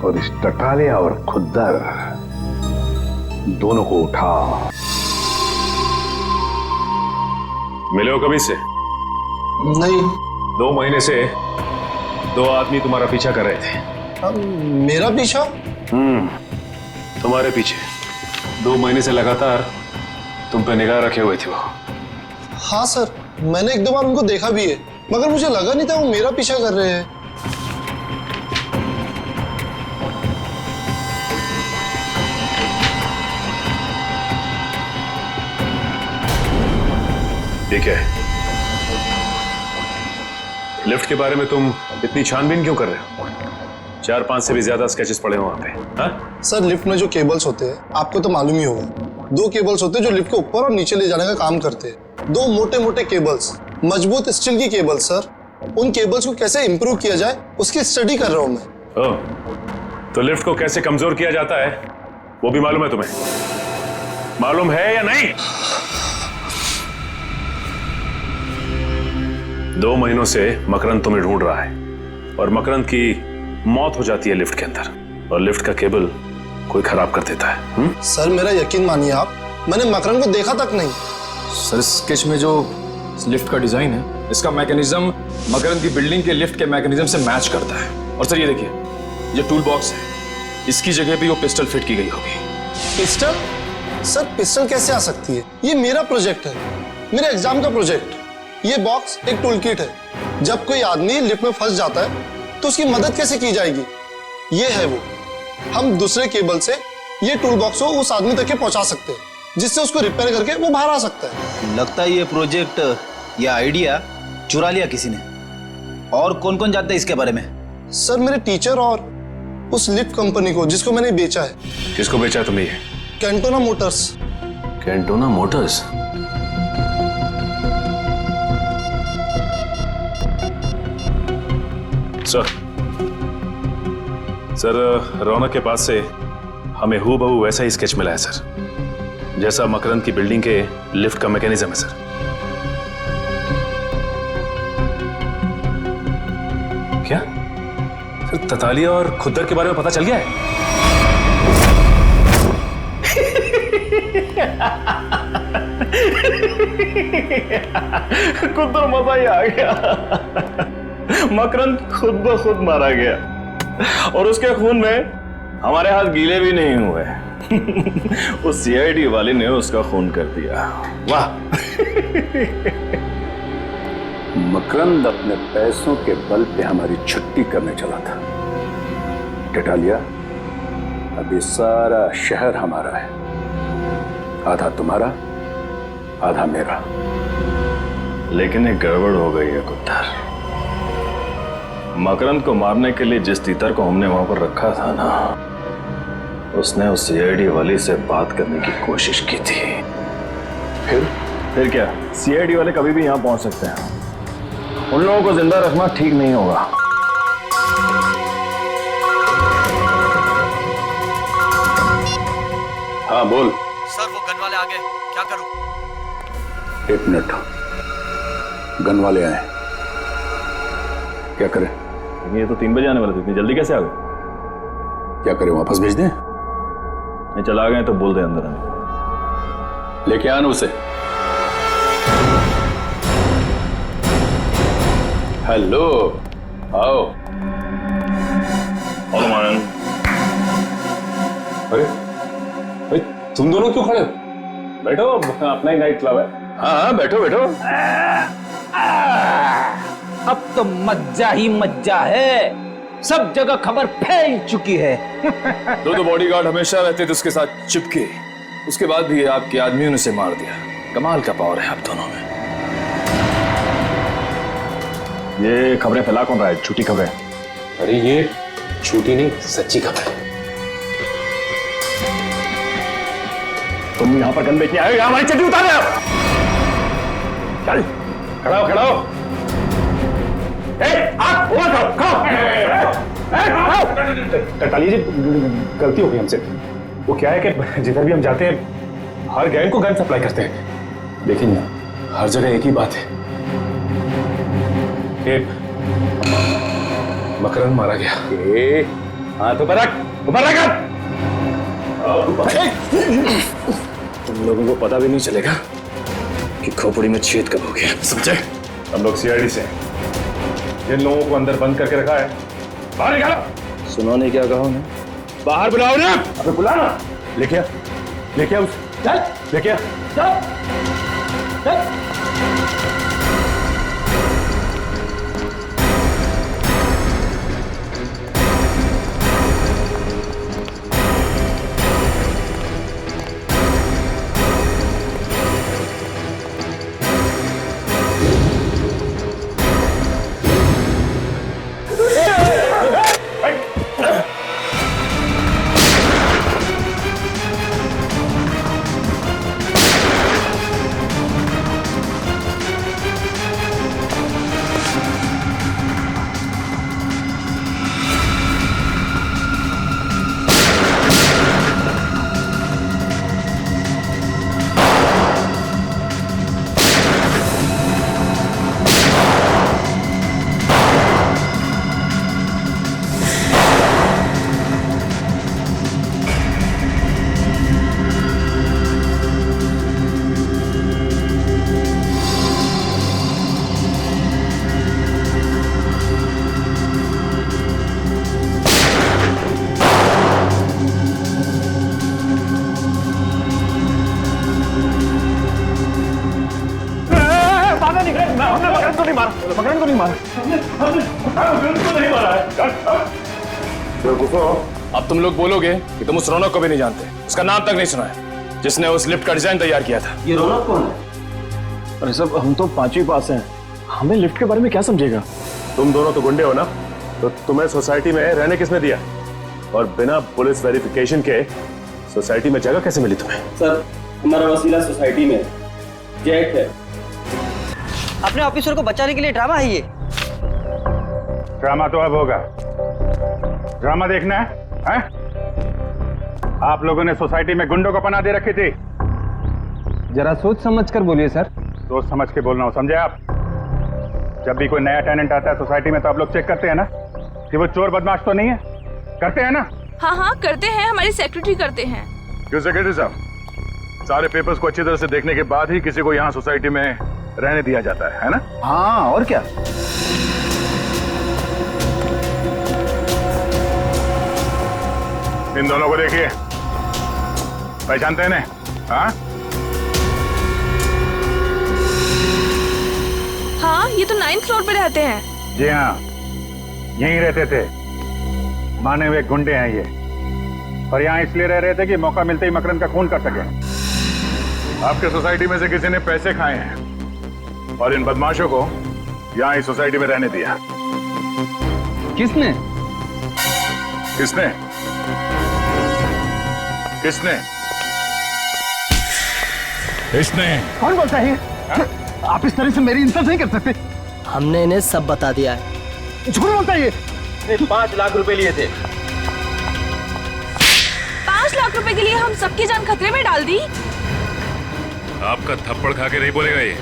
और इस टटालिया और खुद्दर दोनों को उठा। मिले हो कभी से? नहीं। 2 महीने से 2 आदमी तुम्हारा पीछा कर रहे थे। मेरा पीछा? तुम्हारे पीछे 2 महीने से लगातार तुम पे निगाह रखे हुए थे वो। हाँ सर, मैंने 1-2 बार उनको देखा भी है, मगर मुझे लगा नहीं था वो मेरा पीछा कर रहे हैं। ठीक है, लिफ्ट के बारे में तुम इतनी छानबीन क्यों कर रहे हो? 4-5 से भी ज्यादा स्केचेस पड़े हैं वहां पे। हाँ? सर, लिफ्ट में जो केबल्स होते हैं आपको तो मालूम ही होगा। 2 केबल्स होते हैं जो लिफ्ट को ऊपर और नीचे ले जाने का काम करते हैं। 2 मोटे मोटे केबल्स, मजबूत स्टील की केबल्स सर। उन केबल्स को कैसे इंप्रूव किया जाए उसकी स्टडी कर रहा हूं मैं। तो लिफ्ट को कैसे कमजोर किया जाता है वो भी मालूम है तुम्हें? मालूम है या नहीं? 2 महीनों से मकरंद तुम्हें ढूंढ रहा है और मकरंद की मौत हो जाती है लिफ्ट के अंदर, और लिफ्ट का केबल कोई खराब कर देता है। सर, मेरा यकीन मानिए आप, मैंने मकरंद को देखा तक नहीं। सर, स्केच में जो लिफ्ट का डिजाइन है, इसका मैकेनिज्म मकरंद की बिल्डिंग के लिफ्ट के मैकेनिज्म से मैच करता है। और सर ये देखिए, ये टूल बॉक्स है, इसकी जगह पे वो पिस्टल फिट की गई होगी। पिस्टल? सर, पिस्टल कैसे आ सकती है? ये मेरा प्रोजेक्ट है, मेरे एग्जाम का प्रोजेक्ट। ये बॉक्स एक टूल किट है। जब कोई आदमी लिफ्ट में फंस जाता है तो उसकी मदद कैसे की जाएगी? ये है वो। हम दूसरे केबल से ये टूल बॉक्स को उस आदमी तक के पहुंचा सकते हैं, जिससे उसको रिपेयर करके वो बाहर आ सकता है। लगता है ये प्रोजेक्ट या आइडिया चुरा लिया किसी ने। और कौन कौन जानता है इसके बारे में? सर, मेरे टीचर और उस लिफ्ट कंपनी को जिसको मैंने बेचा है। किसको बेचा है तुमने ये? Cantona motors. Cantona motors? Sir, Raunak के पास से हमें हूबहू वैसा ही स्केच मिला है सर, जैसा मकरंद की बिल्डिंग के लिफ्ट का मैकेनिज्म है सर। क्या सर, ततालिया और खुद्दर के बारे में पता चल गया है? खुद्दर मजा ही आ गया। मकरंद खुद ब खुद मारा गया और उसके खून में हमारे हाथ गीले भी नहीं हुए। उस सीआईडी वाले ने उसका खून कर दिया। वाह! मकरंद अपने पैसों के बल पे हमारी छुट्टी करने चला था। टटालिया, अभी सारा शहर हमारा है, आधा तुम्हारा आधा मेरा। लेकिन एक गड़बड़ हो गई है खुद्दर। मकरंद को मारने के लिए जिस तीतर को हमने वहां पर रखा था ना, उसने उस सीआईडी वाली से बात करने की कोशिश की थी। फिर क्या? सीआईडी वाले कभी भी यहां पहुंच सकते हैं। उन लोगों को जिंदा रखना ठीक नहीं होगा। हाँ बोल। सर, वो गन वाले आ गए, क्या करूं? 1 मिनट, गन वाले आए, क्या करें? ये तो 3 बजे आने वाले थे, इतनी जल्दी कैसे आ गए? क्या करें, वापस भेज दें? नहीं, चला गए तो बोल दे अंदर आने। लेके आना उसे। हेलो, आओ। अरे तुम दोनों क्यों खड़े हो? बैठो, अपना ही नाइट क्लब है। हाँ, बैठो बैठो। अब तो मज्जा ही मज्जा है, सब जगह खबर फैल चुकी है। 2 बॉडीगार्ड हमेशा रहते थे उसके साथ चिपके, उसके बाद भी आपके आदमियों ने उसे मार दिया। कमाल का पावर है आप दोनों में। ये खबरें फैला कौन रहा है? झूठी खबरें? अरे ये झूठी नहीं, सच्ची खबर है। तुम यहाँ पर गन बेचने आए हो या हमारी चड्डी उतारे हो? चल, खड़ा हो, खड़ा हो। टटाली जी, गलती हो गई हमसे। वो क्या है कि जिधर भी हम जाते हैं हर गैंग को गन सप्लाई करते हैं। लेकिन हर जगह एक ही बात है कि मकरंद मारा गया। हाथ ऊपर रख, ऊपर रख। तुम लोगों को पता भी नहीं चलेगा कि खोपड़ी में छेद कब हो गया, समझे? हम लोग सीआईडी से जिन लोगों को अंदर बंद करके रखा है बाहर निकालो। सुनो ने क्या कहा उन्हें? बाहर बुलाओ ना। अबे बुलाना। लेके आ उस, चल लेके आ, चल। मकरंद को नहीं मारा। अब तुम लोग बोलोगे कि तुम उस रौनक को भी नहीं जानते, उसका नाम तक नहीं सुना है, जिसने उस लिफ्ट का डिजाइन तैयार किया था। ये रौनक कौन है? अरे सब हम तो 5वीं पास हैं, हमें लिफ्ट के बारे में क्या समझेगा? तुम दोनों तो गुंडे हो ना, तो तुम्हें सोसाइटी में रहने किसने दिया? और बिना पुलिस वेरिफिकेशन के सोसाइटी में जगह कैसे मिली तुम्हें? सर, हमारा वसीला सोसाइटी में जेट है। अपने ऑफिसर को बचाने के लिए ड्रामा है ये। ड्रामा तो अब होगा। ड्रामा देखना है? आप लोगों ने सोसाइटी में गुंडों को पनाह दे रखी थी। जरा सोच समझ कर बोलिए सर। सोच समझ के बोलना हो, समझे आप? जब भी कोई नया टेनेंट आता है सोसाइटी में तो आप लोग चेक करते हैं ना कि वो चोर बदमाश तो नहीं है? करते हैं ना? हाँ हाँ करते हैं, हमारी सेक्रेटरी करते हैं। क्यों सेक्रेटरी साहब, सारे पेपर्स को अच्छी तरह से देखने के बाद ही किसी को यहाँ सोसाइटी में रहने दिया जाता है ना? हाँ, और क्या? इन दोनों को देखिए, पहचानते हैं ना? हाँ? हाँ, ये तो 9th फ्लोर पे रहते हैं। जी हाँ, यहीं रहते थे। माने हुए गुंडे हैं ये, और यहाँ इसलिए रह रहे थे कि मौका मिलते ही मकरंद का खून कर सके। आपके सोसाइटी में से किसी ने पैसे खाए हैं और इन बदमाशों को यहाँ इस सोसाइटी में रहने दिया। किसने? किसने? किसने? किसने? कौन बोलता है? आप इस तरह से मेरी इंसल्ट नहीं कर सकते। हमने इन्हें सब बता दिया है। झूठ बोलता है ये। 5 लाख रुपए लिए थे। 5 लाख रुपए के लिए हम सबकी जान खतरे में डाल दी। आपका थप्पड़ खा के नहीं बोलेगा ये।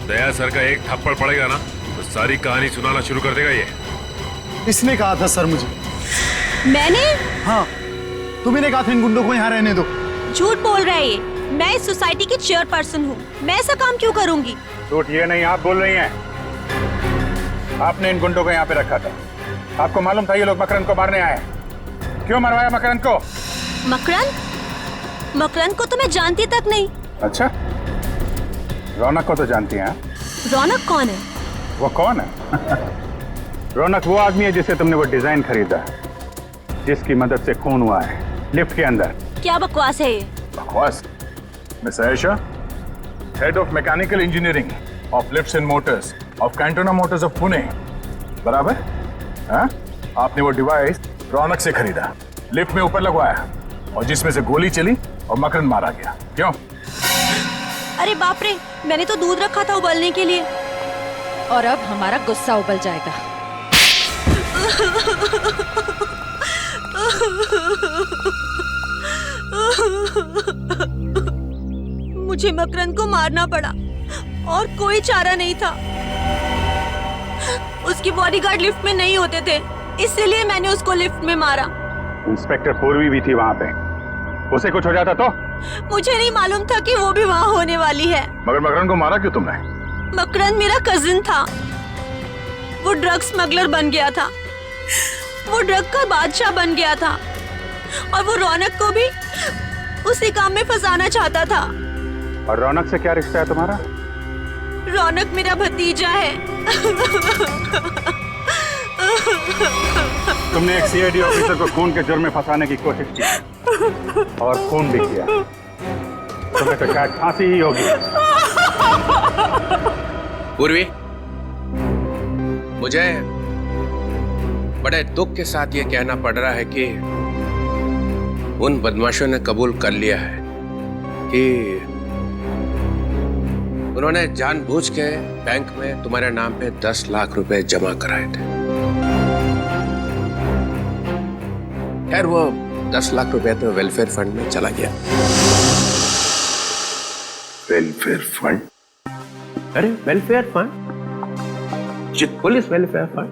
दया सर का एक थप्पड़ पड़ेगा ना तो सारी कहानी सुनाना शुरू कर देगा ये। इसने कहा था सर मुझे। मैंने? हाँ, तुम्ही कहा था इन गुंडों को यहाँ रहने दो। झूठ बोल रहा है ये। मैं इस सोसाइटी की चेयरपर्सन हूँ, मैं ऐसा काम क्यों करूंगी? झूठ ये नहीं, आप बोल रही हैं। आपने इन गुंडों को यहाँ पे रखा था। आपको मालूम था ये लोग मकरंद को मारने आए। क्यों मरवाया मकरंद को? मकरंद? मकरंद को तो मैं जानती तक नहीं। अच्छा, रौनक को तो जानती हैं? रौनक कौन है? वो कौन है? रौनक वो आदमी है जिससे तुमने वो डिजाइन खरीदा, जिसकी मदद से खून हुआ है लिफ्ट के अंदर। क्या बकवास है ये? बकवास? Miss Ayesha, head of mechanical engineering of lifts and Motors of Cantona Motors of Pune, बराबर? हाँ? आपने वो डिवाइस रौनक से खरीदा, लिफ्ट में ऊपर लगवाया और जिसमें से गोली चली और मकरंद मारा गया। क्यों? अरे बाप रे, मैंने तो दूध रखा था उबलने के लिए। और अब हमारा गुस्सा उबल जाएगा। मुझे मकरंद को मारना पड़ा और कोई चारा नहीं था। उसकी बॉडीगार्ड लिफ्ट में नहीं होते थे, इसीलिए मैंने उसको लिफ्ट में मारा। इंस्पेक्टर पूर्वी भी थी वहां पे, उसे कुछ हो जाता तो? मुझे नहीं मालूम था कि वो भी वहाँ होने वाली है। मगर मकरंद को मारा क्यों तुमने? मकरंद मेरा कजिन था, वो ड्रग स्मगलर बन गया था, वो ड्रग का बादशाह बन गया था और वो रौनक को भी उसी काम में फंसाना चाहता था। और रौनक से क्या रिश्ता है तुम्हारा? रौनक मेरा भतीजा है। तुमने एक सीआईडी ऑफिसर को खून के जुर्म में फंसाने की कोशिश की और खून भी किया। तुम्हें तो शायद फांसी ही होगी। पूर्वी, मुझे बड़े दुख के साथ ये कहना पड़ रहा है कि उन बदमाशों ने कबूल कर लिया है कि उन्होंने जानबूझ के बैंक में तुम्हारे नाम पे 10 लाख रुपए जमा कराए थे। खैर वो 10 लाख रुपए तो वेलफेयर फंड में चला गया। Welfare fund? अरे welfare fund, police welfare fund.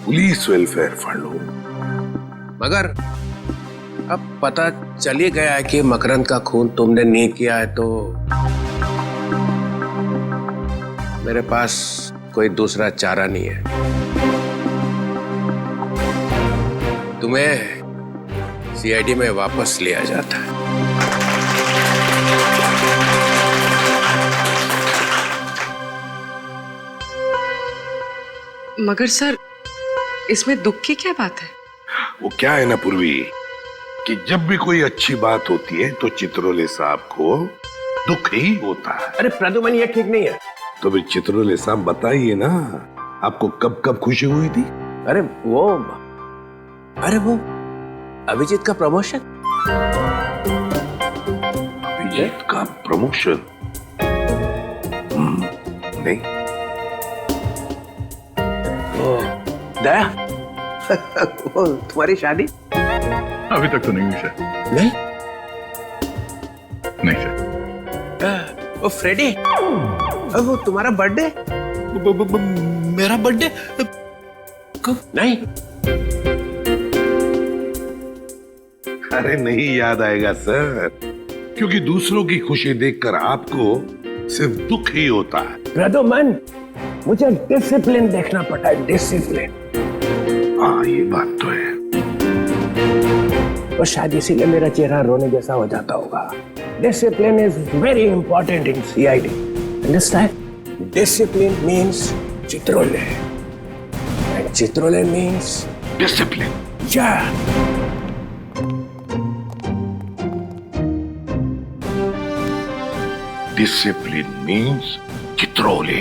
Police welfare fund हो। मगर अब पता चल ही गया है कि मकरंद का खून तुमने नहीं किया है, तो मेरे पास कोई दूसरा चारा नहीं है। तुम्हें सीआईडी में वापस लिया जाता है। मगर सर, इसमें दुख की क्या बात है? वो क्या है ना पूर्वी, कि जब भी कोई अच्छी बात होती है तो चित्रोले साहब को दुख ही होता है। अरे प्रद्युमन, ये ठीक नहीं है। तो फिर चित्रोले साहब बताइए ना, आपको कब कब खुशी हुई थी? अरे वो अभिजीत का प्रमोशन। अभिजीत का प्रमोशन? नहीं। दया, वो तुम्हारी शादी? अभी तक तो नहीं हुई सर। नहीं? नहीं सर। वो फ्रेडी, वो तुम्हारा बर्थडे? मेरा बर्थडे कब? नहीं। अरे नहीं याद आएगा सर, क्योंकि दूसरों की खुशी देखकर आपको सिर्फ दुख ही होता है। प्रद्युमन, मुझे डिसिप्लिन देखना पड़ता है, डिसिप्लिन। हाँ, ये बात तो है। और शायद इसीलिए मेरा चेहरा रोने जैसा हो जाता होगा। Discipline is very important in CID, understand? Discipline means Chitrole, and Chitrole means discipline. Yeah. Discipline means Chitrole.